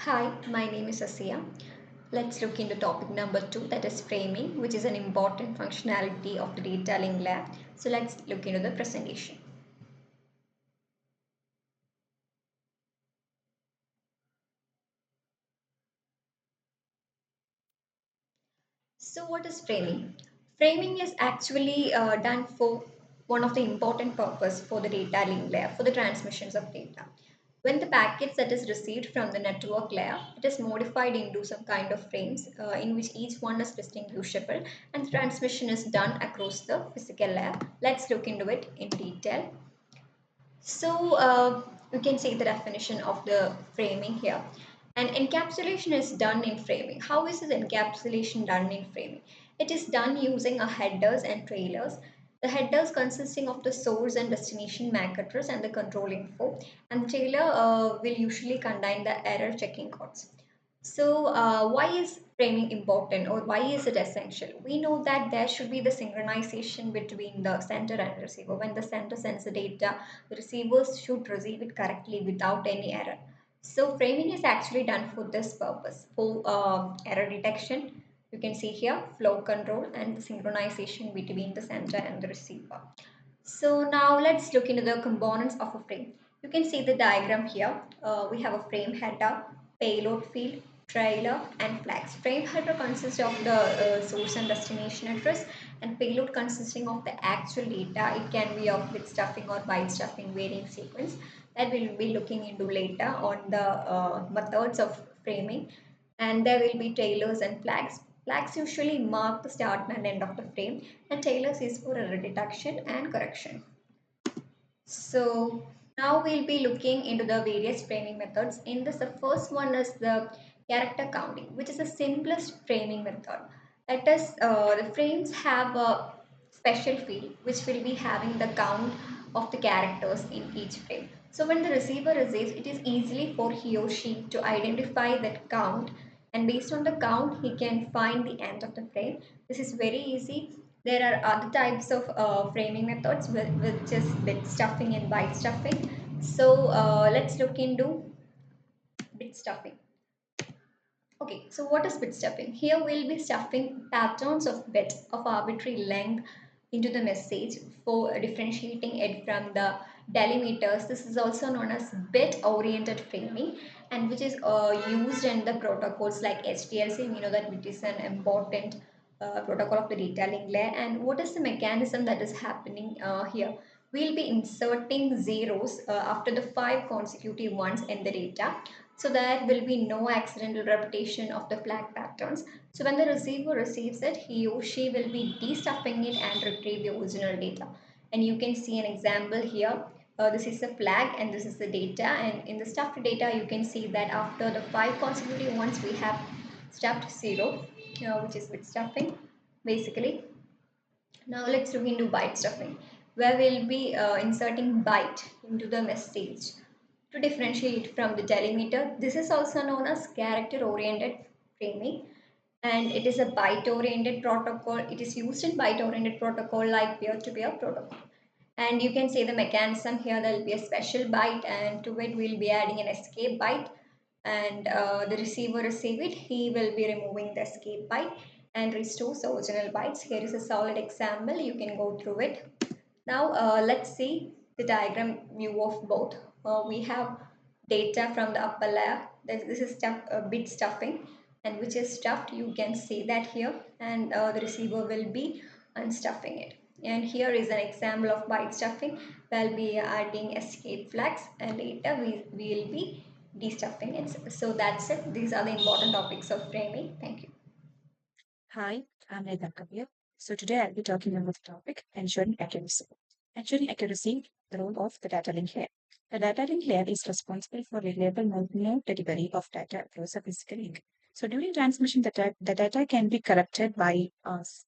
Hi, my name is Asiya. Let's look into topic number two, that is framing, which is an important functionality of the Datalink lab. So let's look into the presentation. So what is framing? Framing is actually done for one of the important purpose for the data link layer, for the transmissions of data. When the packets that is received from the network layer, it is modified into some kind of frames in which each one is distinguishable and the transmission is done across the physical layer. Let's look into it in detail. So you can see the definition of the framing here. And encapsulation is done in framing. How is this encapsulation done in framing? It is done using a headers and trailers. The headers consisting of the source and destination MAC address and the control info. And the trailer will usually contain the error checking codes. So, why is framing important or why is it essential? We know that there should be the synchronization between the sender and receiver. When the sender sends the data, the receivers should receive it correctly without any error. So, framing is actually done for this purpose for error detection. You can see here flow control and the synchronization between the sender and the receiver. So now let's look into the components of a frame. You can see the diagram here. We have a frame header, payload field, trailer and flags. Frame header consists of the source and destination address, and payload consisting of the actual data. It can be of bit stuffing or byte stuffing varying sequence that we'll be looking into later on the methods of framing. And there will be tailors and flags. Flags usually mark the start and end of the frame, and tailors is for error detection and correction. So now we'll be looking into the various framing methods. In this, the first one is the character counting, which is the simplest framing method. That is, the frames have a special field which will be having the count of the characters in each frame. So when the receiver receives, it is easily for he or she to identify that count, and based on the count he can find the end of the frame. This is very easy. There are other types of framing methods which is bit stuffing and byte stuffing. So let's look into bit stuffing. Okay, so what is bit stuffing? Here we'll be stuffing patterns of bit of arbitrary length into the message for differentiating it from the delimiters. This is also known as bit oriented framing, and which is used in the protocols like HDLC. We know that it is an important protocol of the data link layer. And what is the mechanism that is happening here? We'll be inserting zeros after the five consecutive ones in the data, so there will be no accidental repetition of the flag patterns. So when the receiver receives it, he or she will be destuffing it and retrieve the original data. And you can see an example here. This is the flag and this is the data, and in the stuffed data you can see that after the five consecutive ones we have stuffed zero, which is with stuffing basically. Now let's look into byte stuffing, where we'll be inserting byte into the message to differentiate from the delimiter. This is also known as character-oriented framing, and it is a byte-oriented protocol. It is used in byte-oriented protocol like peer-to-peer protocol. And you can see the mechanism here. There will be a special byte, and to it we'll be adding an escape byte, and the receiver receive it, he will be removing the escape byte and restores the original bytes. Here is a solid example, you can go through it. Now let's see the diagram view of both. We have data from the upper layer. This is bit stuffing, and which is stuffed. You can see that here, and the receiver will be unstuffing it. And here is an example of byte stuffing. We'll be adding escape flags, and later we will be destuffing it. So that's it. These are the important topics of framing. Thank you. Hi, I'm Edna Kabir. So today I'll be talking about the topic ensuring accuracy. Ensuring accuracy, the role of the data link layer. The data link layer is responsible for reliable node delivery of data across a physical link. So during transmission, the data can be corrupted by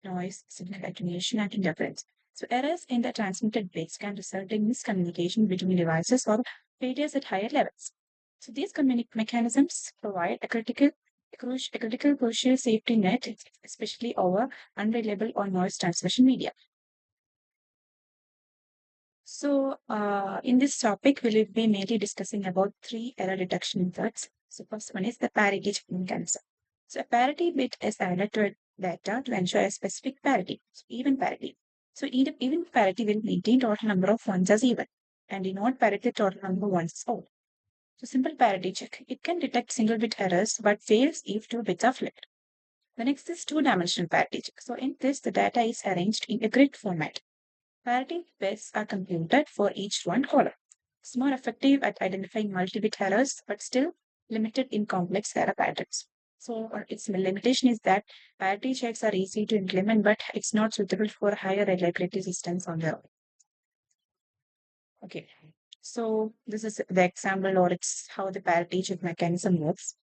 noise, signal attenuation, and interference. So errors in the transmitted bits can result in miscommunication between devices or failures at higher levels. So these mechanisms provide a critical crucial safety net, especially over unreliable or noise transmission media. So, in this topic, we will be mainly discussing about three error detection methods. So first one is the parity check mechanism. So a parity bit is added to a data to ensure a specific parity, so even parity. So even parity will maintain total number of ones as even, and in odd parity total number of ones is odd. So simple parity check. It can detect single bit errors but fails if two bits are flipped. The next is two-dimensional parity check. So in this, the data is arranged in a grid format. Parity bits are computed for each one column. It's more effective at identifying multi-bit errors, but still limited in complex error patterns. So its limitation is that parity checks are easy to implement, but it's not suitable for higher reliability systems on their own. Okay. So this is the example, or it's how the parity check mechanism works.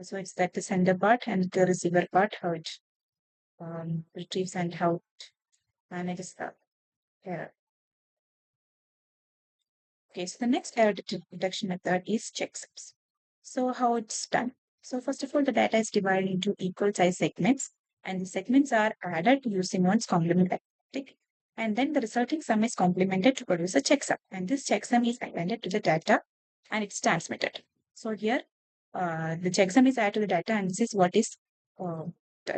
So it's that the sender part and the receiver part, how it retrieves and how it manages the error. Okay, so the next error detection method is checksums. So how it's done? So first of all, the data is divided into equal size segments, and the segments are added using one's complement arithmetic. And then the resulting sum is complemented to produce a checksum. And this checksum is appended to the data and it's transmitted. So here, the checksum is added to the data, and this is what is uh,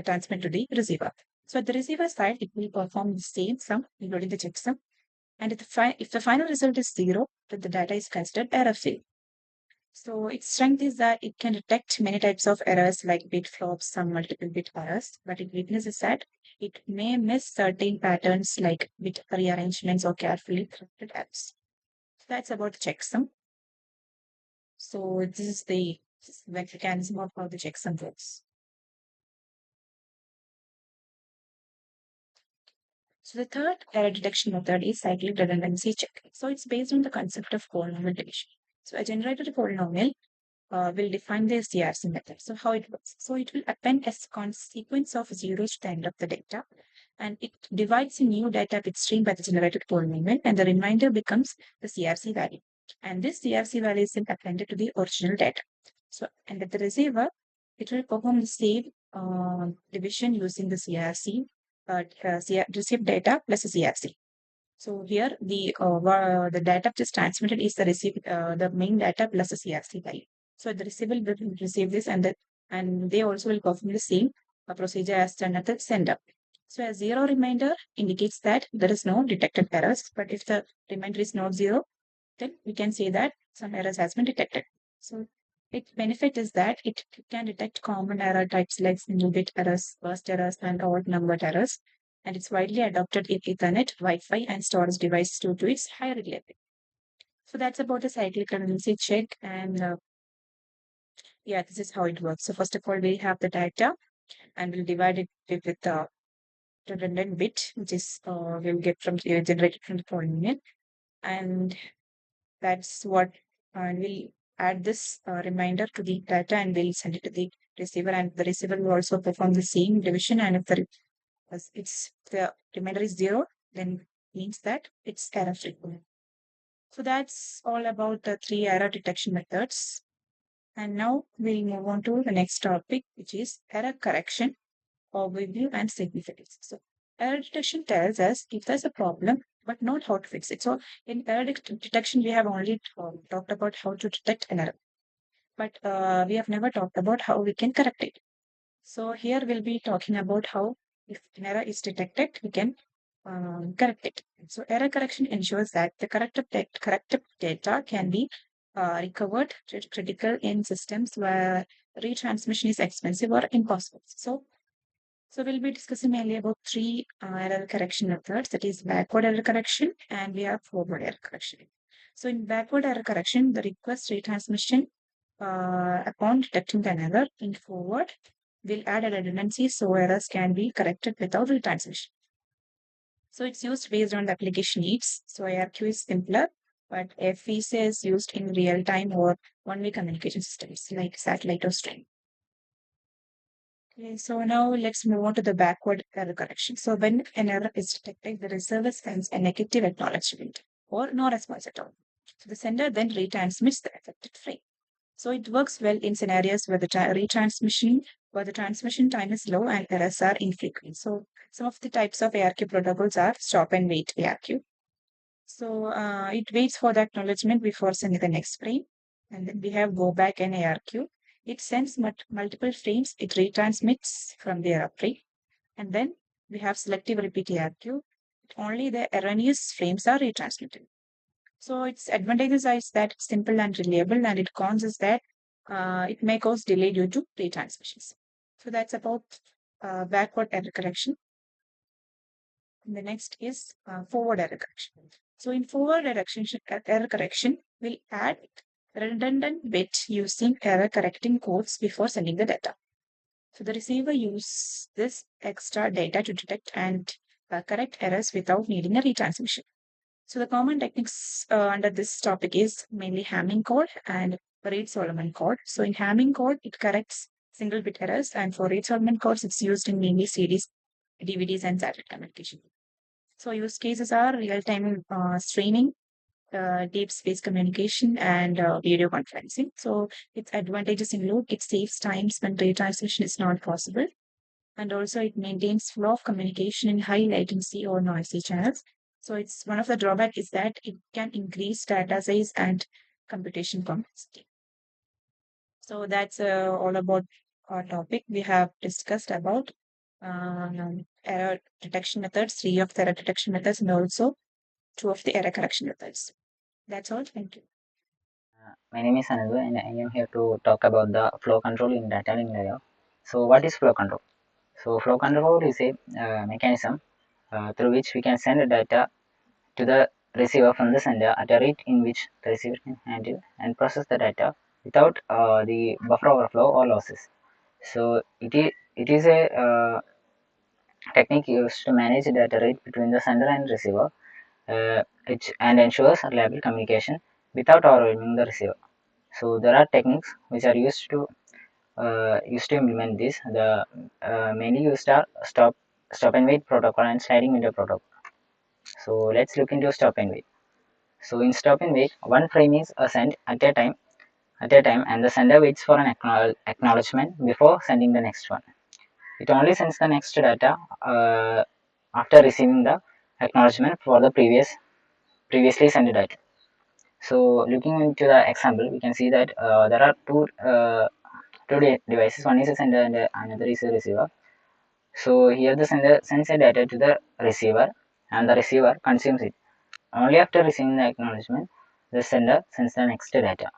transmitted to the receiver. So at the receiver side, it will perform the same sum, including the checksum, and if the final result is zero, then the data is considered error-free. So its strength is that it can detect many types of errors like bit flops, some multiple bit errors, but its weakness is that it may miss certain patterns like bit rearrangements or carefully crafted errors. So that's about the checksum. So this is the mechanism of how the checksum works. So the third error detection method is cyclic redundancy check. So it's based on the concept of polynomial division. So a generated polynomial will define the CRC method. So how it works? So it will append a sequence of zeros to the end of the data, and it divides a new data bit stream by the generated polynomial, and the remainder becomes the CRC value. And this CRC value is then appended to the original data. So, and at the receiver, it will perform the same division using the CRC, received data plus a CRC. So here the data which is transmitted is the main data plus the CRC value. So the receiver will receive this, and they also will perform the same procedure as done at the sender. So a zero reminder indicates that there is no detected errors, but if the reminder is not zero, then we can say that some errors has been detected. So its benefit is that it can detect common error types like single bit errors, burst errors, and odd numbered errors, and it's widely adopted in Ethernet, Wi-Fi, and storage devices due to its high reliability. So that's about the cyclic redundancy check, and yeah, this is how it works. So first of all, we have the data, and we'll divide it with the redundant bit, which is we'll get from generated from the polynomial, and that's what, and we'll add this reminder to the data, and we'll send it to the receiver, and the receiver will also perform the same division, and if the reminder is zero, then means that it's error free. So that's all about the three error detection methods. And now we'll move on to the next topic, which is error correction, overview, and significance. So error detection tells us if there's a problem, but not how to fix it. So in error detection, we have only talked about how to detect an error, but we have never talked about how we can correct it. So here we'll be talking about how if an error is detected, we can correct it. So error correction ensures that the corrected data can be recovered, critical in systems where retransmission is expensive or impossible. So we'll be discussing mainly about three error correction methods, that is backward error correction, and we have forward error correction. So in backward error correction, the request retransmission upon detecting an error in forward will add a redundancy so errors can be corrected without retransmission. So it's used based on the application needs. So IRQ is simpler, but FEC is used in real time or one-way communication systems like satellite or stream. Okay, so now let's move on to the backward error correction. So when an error is detected, the receiver sends a negative acknowledgement or no response at all. So the sender then retransmits the affected frame. So it works well in scenarios where the transmission time is low and errors are infrequent. So some of the types of ARQ protocols are stop and wait ARQ. So it waits for the acknowledgement before sending the next frame. And then we have go back and ARQ. It sends multiple frames. It retransmits from the frame. And then we have selective repeat ARQ. Only the erroneous frames are retransmitted. So its advantages is that it's simple and reliable, and it cons is that it may cause delay due to retransmissions. So that's about backward error correction. And the next is forward error correction. So in forward error correction, we'll add redundant bit using error correcting codes before sending the data. So the receiver uses this extra data to detect and correct errors without needing a retransmission. So the common techniques under this topic is mainly Hamming code and Reed-Solomon code. So in Hamming code, it corrects single bit errors, and for Reed-Solomon codes, it's used in mainly CDs, DVDs, and satellite communication. So use cases are real-time streaming, deep space communication, and video conferencing. So its advantages include it saves times when retransmission is not possible, and also it maintains flow of communication in high latency or noisy channels. So it's one of the drawback is that it can increase data size and computation complexity. So that's all about our topic. We have discussed about error detection methods, three of the error detection methods, and also two of the error correction methods. That's all. Thank you. My name is Anadu and I am here to talk about the flow control in data link layer. So what is flow control? So flow control is a mechanism through which we can send data to the receiver from the sender at a rate in which the receiver can handle and process the data without the buffer overflow or losses. So it is a technique used to manage data rate between the sender and receiver and ensures reliable communication without overwhelming the receiver. So there are techniques which are used to implement this. The mainly used are stop and wait protocol and sliding window protocol. So let's look into stop and wait. So in stop and wait, one frame is sent at a time, and the sender waits for an acknowledgement before sending the next one. It only sends the next data after receiving the acknowledgement for the previously sent data. So looking into the example, we can see that there are two devices. One is a sender and another is a receiver. So here the sender sends a data to the receiver and the receiver consumes it. Only after receiving the acknowledgement, the sender sends the next data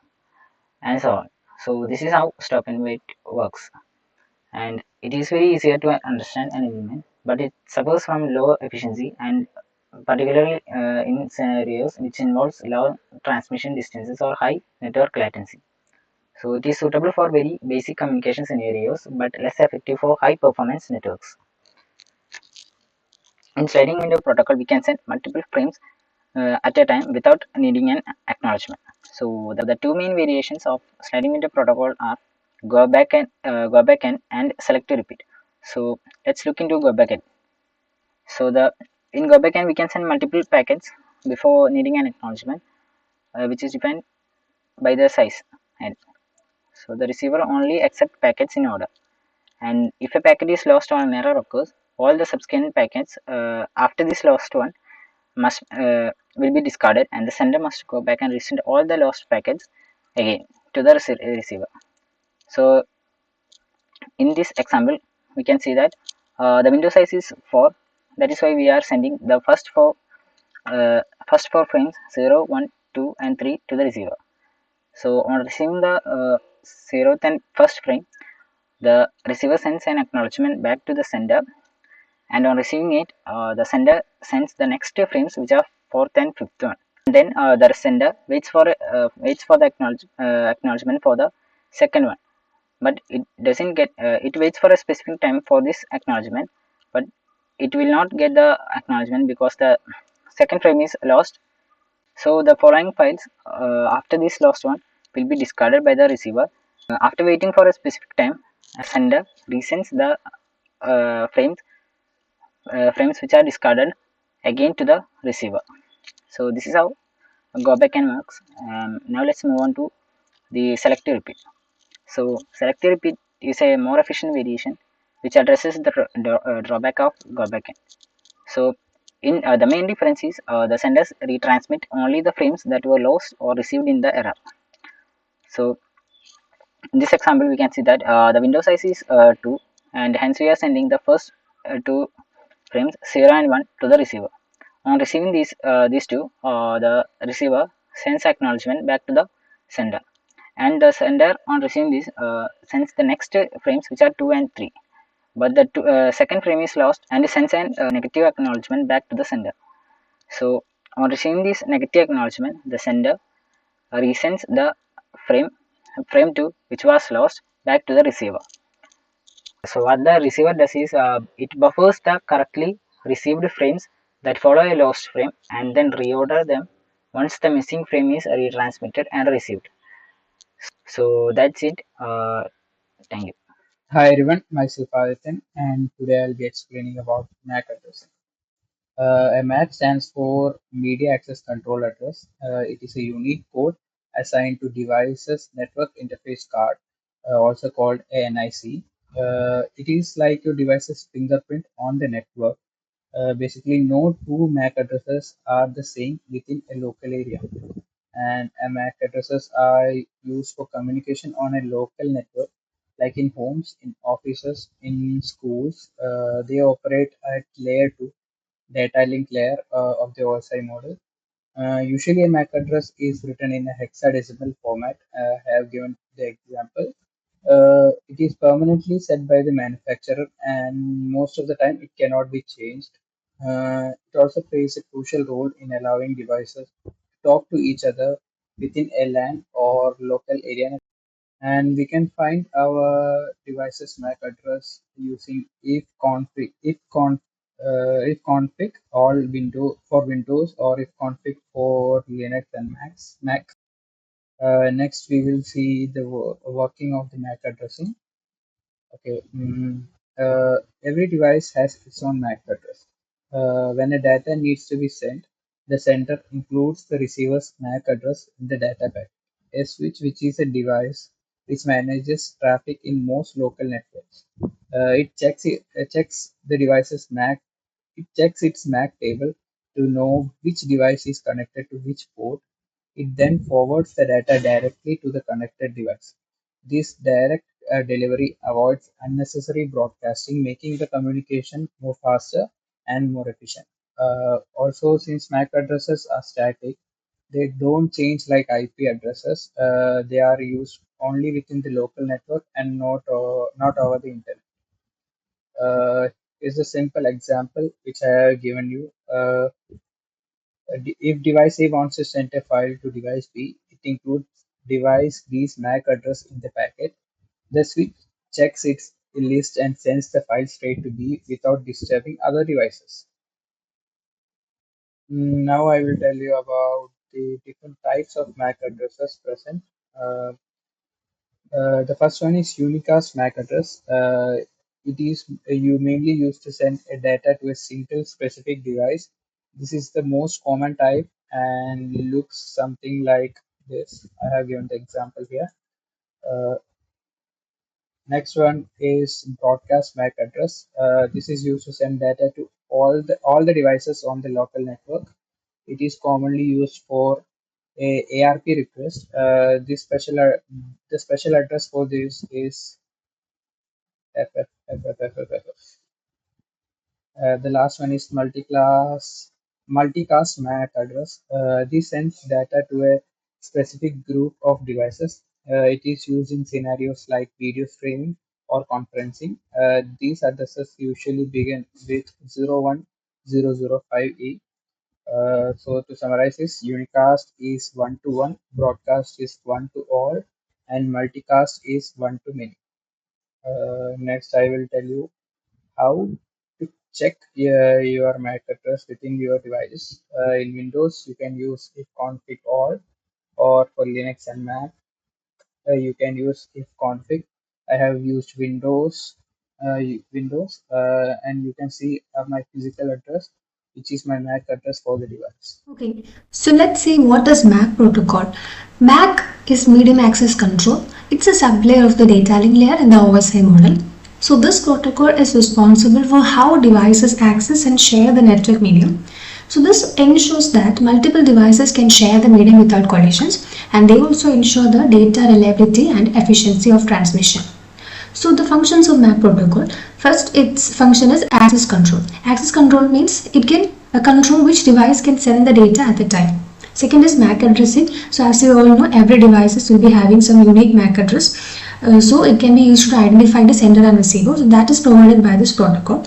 and so on. So this is how stop and wait works, and it is very easier to understand and implement, but it suffers from low efficiency and particularly in scenarios which involves low transmission distances or high network latency. So it is suitable for very basic communication scenarios but less effective for high performance networks. In sliding window protocol, we can send multiple frames at a time without needing an acknowledgement. So the two main variations of sliding window protocol are go back and select to repeat. So let's look into go back end. So the in go back end we can send multiple packets before needing an acknowledgement, which is defined by the size. And so the receiver only accepts packets in order. And if a packet is lost or an error occurs, all the subsequent packets after this lost one must will be discarded, and the sender must go back and resend all the lost packets again to the receiver. So in this example, we can see that the window size is 4. That is why we are sending the first four frames 0, 1, 2, and 3 to the receiver. So on receiving the 0th and first frame, the receiver sends an acknowledgement back to the sender, and on receiving it, the sender sends the next two frames, which are 4th and 5th one. And then the sender waits for the acknowledgement for the second one, but it doesn't get it waits for a specific time for this acknowledgement, but it will not get the acknowledgement because the second frame is lost. So the following files after this lost one will be discarded by the receiver. After waiting for a specific time, a sender resends the uh, frames frames which are discarded again to the receiver. So this is how go back and works. Now let's move on to the selective repeat. So selective repeat is a more efficient variation which addresses the drawback of go back end. So In the main difference is the senders retransmit only the frames that were lost or received in the error. So in this example, we can see that the window size is 2, and hence we are sending the first two frames 0 and 1 to the receiver. On receiving these two, the receiver sends acknowledgement back to the sender, and the sender on receiving this sends the next frames, which are 2 and 3. But the second frame is lost, and it sends an negative acknowledgement back to the sender. So on receiving this negative acknowledgement, the sender resends the frame frame 2, which was lost, back to the receiver. So what the receiver does is it buffers the correctly received frames that follow a lost frame and then reorder them once the missing frame is retransmitted and received. So that's it. Thank you. Hi everyone, myself Adityan, and today I'll be explaining about MAC addressing. A MAC stands for Media Access Control Address. It is a unique code assigned to devices network interface card, also called ANIC. It is like your device's fingerprint on the network. Basically, no two MAC addresses are the same within a local area, and MAC addresses are used for communication on a local network, like in homes, in offices, in schools. They operate at layer 2, data link layer of the OSI model. Usually, a MAC address is written in a hexadecimal format. I have given the example. It is permanently set by the manufacturer, and most of the time it cannot be changed. It also plays a crucial role in allowing devices to talk to each other within a LAN or local area. And we can find our device's MAC address using if config all window for Windows, or if config for Linux and Mac. Next, we will see the working of the MAC addressing. Okay. Every device has its own MAC address. When a data needs to be sent, the sender includes the receiver's MAC address in the data packet. A switch, which is a device which manages traffic in most local networks. It checks the device's MAC. It checks its MAC table to know which device is connected to which port. It then forwards the data directly to the connected device. This direct delivery avoids unnecessary broadcasting, making the communication more faster and more efficient. Also, since MAC addresses are static, they don't change like IP addresses. They are used only within the local network and not over the internet. Is a simple example which I have given you. If device A wants to send a file to device B, it includes device B's MAC address in the packet. The switch checks its list and sends the file straight to B without disturbing other devices. Now I will tell you about the different types of MAC addresses present. Uh, the first one is unicast MAC address. It is you mainly used to send a data to a single specific device. This is the most common type and looks something like this. I have given the example here. Uh, Next one is broadcast MAC address. This is used to send data to all the devices on the local network. It is commonly used for a ARP request. The special address for this is FFFFFFF. The last one is multicast MAC address. This sends data to a specific group of devices. It is used in scenarios like video streaming or conferencing. These addresses usually begin with 01005E. So to summarize this, unicast is one to one, broadcast is one to all, and multicast is one to many. Next, I will tell you how to check your MAC address within your device. In Windows, you can use if config all, or for Linux and Mac, you can use if config. I have used Windows, and you can see my physical address, which is my MAC address for the device. Okay, so let's see what is MAC protocol. MAC is medium access control. It's a sublayer of the data link layer in the OSI model. So this protocol is responsible for how devices access and share the network medium. So this ensures that multiple devices can share the medium without collisions, and they also ensure the data reliability and efficiency of transmission. So the functions of MAC protocol, first its function is access control. Access control means it can control which device can send the data at the time. Second is MAC addressing. So as you all know, every devices will be having some unique MAC address. So it can be used to identify the sender and receiver. So that is provided by this protocol.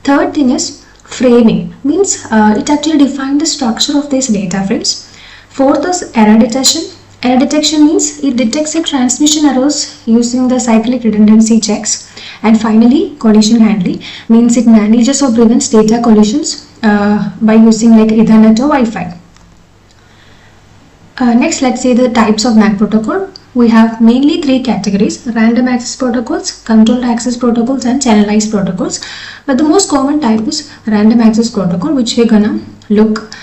Third thing is framing, means it actually defines the structure of these data frames. Fourth is error detection. Error detection means it detects the transmission errors using the cyclic redundancy checks. And finally, collision handling means it manages or prevents data collisions by using like Ethernet or Wi-Fi. Next, let's see the types of MAC protocol. We have mainly three categories: random access protocols, controlled access protocols, and channelized protocols. But the most common type is random access protocol, which we're gonna look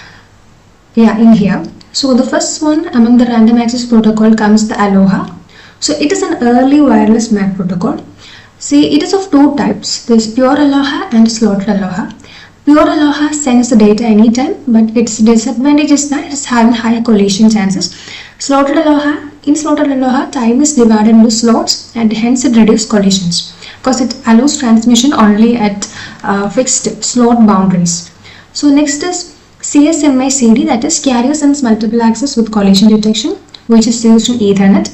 in here. So the first one among the random access protocol comes the Aloha. So it is an early wireless MAC protocol. See, it is of two types. There is pure Aloha and slotted Aloha. Pure Aloha sends the data anytime, but its disadvantage is that it's having higher collision chances. Slotted Aloha, in slotted Aloha, time is divided into slots and hence it reduces collisions because it allows transmission only at fixed slot boundaries. So next is CSMA CD, that is carrier sends multiple access with collision detection, which is used in Ethernet.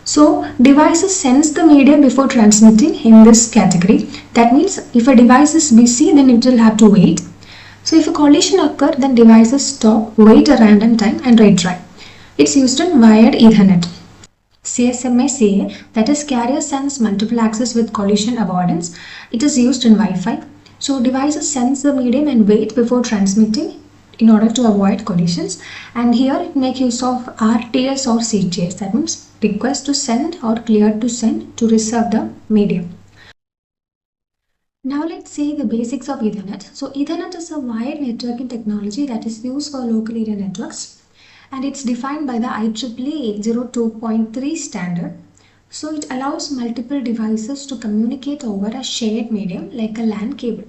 So devices sense the medium before transmitting in this category. That means if a device is busy, then it will have to wait. So if a collision occurs, then devices stop, wait a random time and retry. It's used in wired Ethernet. CSMA CA, that is carrier sends multiple access with collision avoidance. It is used in Wi-Fi. So devices sense the medium and wait before transmitting in order to avoid collisions. And here it makes use of RTS or CTS, that means request to send or clear to send to reserve the medium. Now let's see the basics of Ethernet. So Ethernet is a wired networking technology that is used for local area networks, and it's defined by the IEEE 802.3 standard. So it allows multiple devices to communicate over a shared medium like a LAN cable.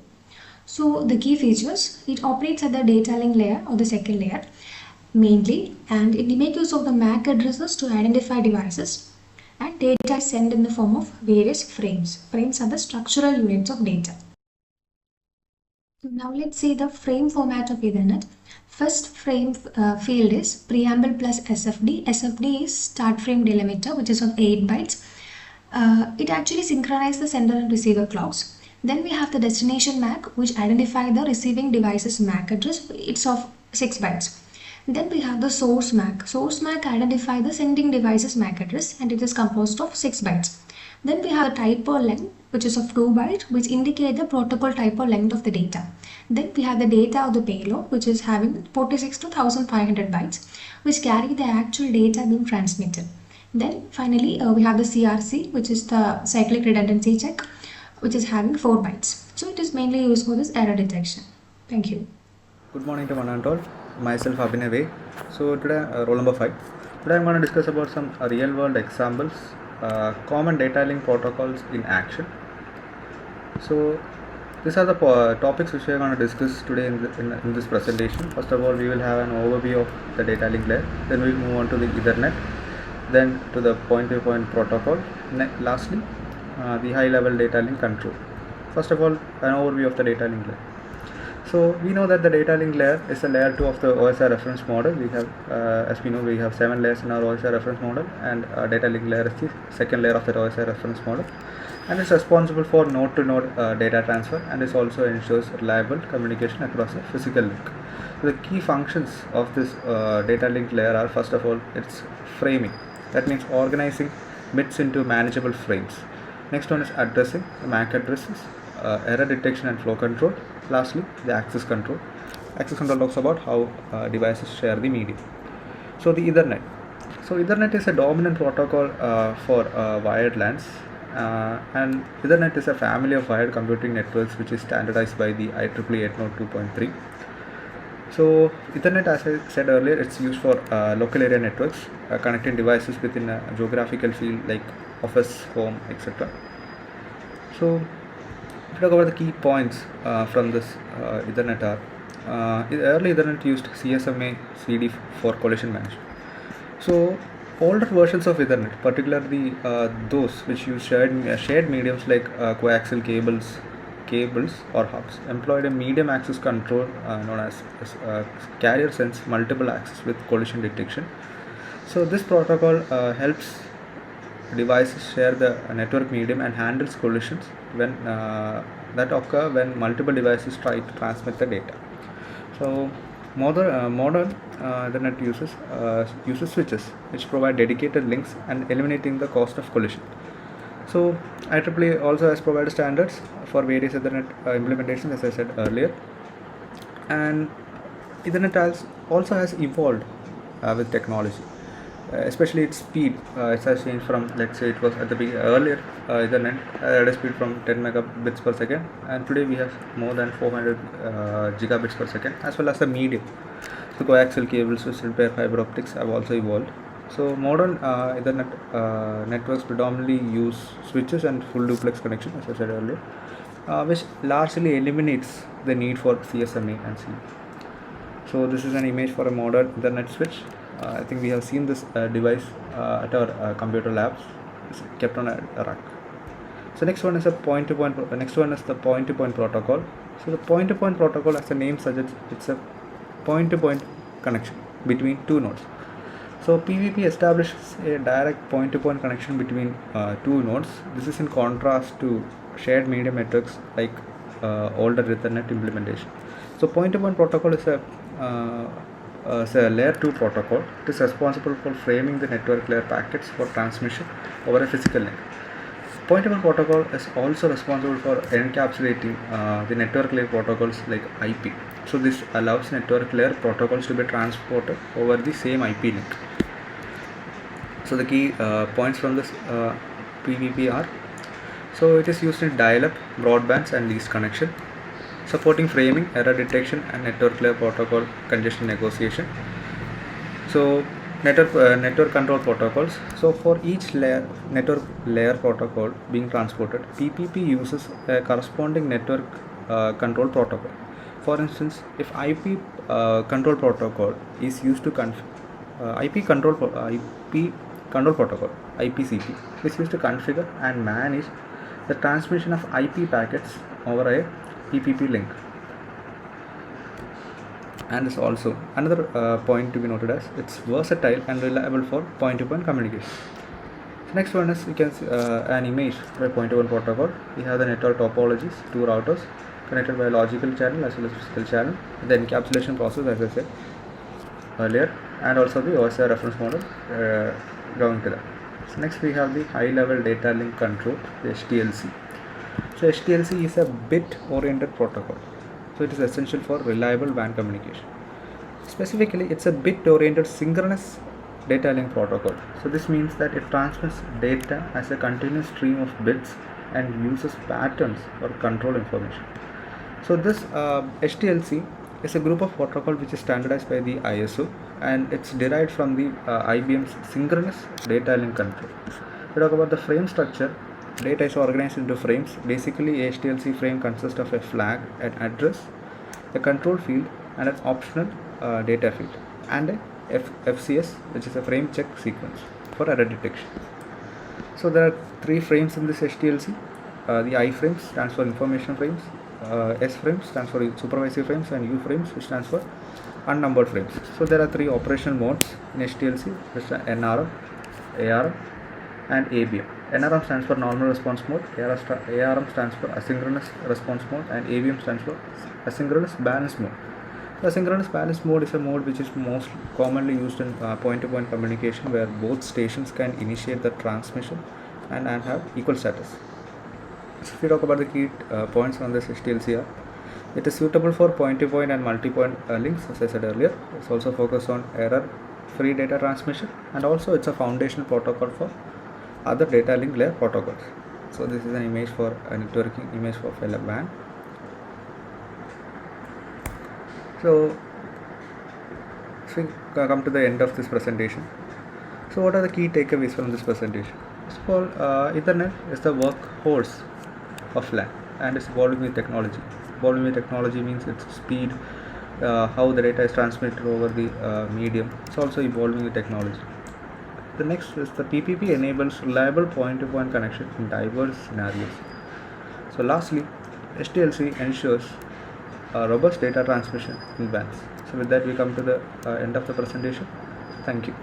So the key features, it operates at the data link layer or the second layer mainly, and it makes use of the MAC addresses to identify devices, and data is sent in the form of various frames. Frames are the structural units of data. Now let's see the frame format of Ethernet. First frame field is preamble plus SFD. SFD is start frame delimiter, which is of 8 bytes. It actually synchronizes the sender and receiver clocks. Then we have the destination MAC, which identifies the receiving device's MAC address. It's of 6 bytes. Then we have the source MAC. Source MAC identifies the sending device's MAC address, and it is composed of 6 bytes. Then we have the type or length, which is of 2 bytes, which indicate the protocol type or length of the data. Then we have the data of the payload, which is having 46 to 1500 bytes, which carry the actual data being transmitted. Then finally we have the CRC, which is the cyclic redundancy check, which is having 4 bytes. So it is mainly used for this error detection. Thank you. Good morning to one and all. Myself Abhinav. So today roll number 5. Today I'm going to discuss about some real world examples, common data link protocols in action. So these are the topics which we are going to discuss today in this presentation. First of all, we will have an overview of the data link layer. Then we will move on to the Ethernet. Then to the point-to-point protocol. Lastly, the high-level data link control. First of all, an overview of the data link layer. So we know that the data link layer is a layer 2 of the OSI reference model. We have, as we know, we have 7 layers in our OSI reference model, and data link layer is the second layer of that OSI reference model, and it's responsible for node-to-node data transfer, and it also ensures reliable communication across a physical link. So the key functions of this data link layer are, first of all, it's framing. That means organizing bits into manageable frames. Next one is addressing, the MAC addresses, error detection and flow control. Lastly, the access control. Access control talks about how devices share the medium. So the Ethernet. So Ethernet is a dominant protocol for wired LANs, and Ethernet is a family of wired computing networks which is standardized by the IEEE 802.3. So Ethernet, as I said earlier, it's used for local area networks, connecting devices within a geographical field like office, home, etc. So talk about the key points from this Ethernet are Early Ethernet used CSMA CD for collision management. So older versions of Ethernet, particularly those which use shared mediums like coaxial cables or hubs, employed a medium access control known as carrier sense multiple access with collision detection. So this protocol helps devices share the network medium and handles collisions when that occur when multiple devices try to transmit the data. So modern Ethernet uses switches which provide dedicated links and eliminating the cost of collision. So IEEE also has provided standards for various Ethernet implementations, as I said earlier, and Ethernet also has evolved with technology, especially its speed. It has changed from, let's say, it was at the earlier Ethernet had a speed from 10 megabits per second, and today we have more than 400 gigabits per second, as well as the medium. The coaxial cables, twisted pair fiber optics have also evolved. So modern Ethernet networks predominantly use switches and full duplex connection, as I said earlier, which largely eliminates the need for CSMA and C. So this is an image for a modern Ethernet switch. I think we have seen this device at our computer labs. It's kept on a rack. So next one is a point-to-point. Next one is the point-to-point protocol. So the point-to-point protocol, as the name suggests, it's a point-to-point connection between two nodes. So PVP establishes a direct point-to-point connection between two nodes. This is in contrast to shared medium networks like older Ethernet implementation. So point-to-point protocol is a layer 2 protocol. It is responsible for framing the network layer packets for transmission over a physical link. Point-to-point protocol is also responsible for encapsulating the network layer protocols like IP. So this allows network layer protocols to be transported over the same IP link. So the key points from this PVP are: so it is used in dial-up, broadbands, and leased connection, supporting framing, error detection, and network layer protocol congestion negotiation. So network control protocols. So for each network layer protocol being transported, PPP uses a corresponding network control protocol. For instance, if IP control protocol is used to IP control protocol (IPCP) is used to configure and manage the transmission of IP packets over a PPP link. And is also another point to be noted as it's versatile and reliable for point-to-point communication. So next one is, you can see an image for a point-to-point protocol. We have the network topologies, two routers connected by a logical channel as well as physical channel, the encapsulation process, as I said earlier, and also the OSI reference model going to that. So next we have the high-level data link control, the HTLC. So HTLC is a bit-oriented protocol. So it is essential for reliable WAN communication. Specifically, it's a bit-oriented synchronous data link protocol. So this means that it transmits data as a continuous stream of bits and uses patterns for control information. So this HTLC is a group of protocol which is standardized by the ISO, and it's derived from the IBM's synchronous data link control. We talk about the frame structure. Data is organized into frames. Basically, a HTLC frame consists of a flag, an address, a control field, and an optional data field, and a FCS, which is a frame check sequence for error detection. So there are three frames in this HTLC. The I frames stands for information frames, S frames stands for supervisory frames, and U frames, which stands for unnumbered frames. So there are three operational modes in HTLC, which are NRM, ARM, and ABM. NRM stands for normal response mode, ARM stands for asynchronous response mode, and ABM stands for asynchronous balance mode. The asynchronous balance mode is a mode which is most commonly used in point-to-point communication, where both stations can initiate the transmission and have equal status. So if we talk about the key points on this HTLC, it is suitable for point-to-point and multi-point links, as I said earlier. It's also focused on error-free data transmission, and also it's a foundational protocol for other data link layer protocols. So this is an image for a networking image for WAN. So we come to the end of this presentation. So what are the key takeaways from this presentation? First of all, Ethernet is the workhorse of LAN and is evolving with technology. Evolving with technology means its speed, how the data is transmitted over the medium. It's also evolving with technology. The next is the PPP enables reliable point-to-point connection in diverse scenarios. So lastly, SDLC ensures robust data transmission in bands. So with that, we come to the end of the presentation. Thank you.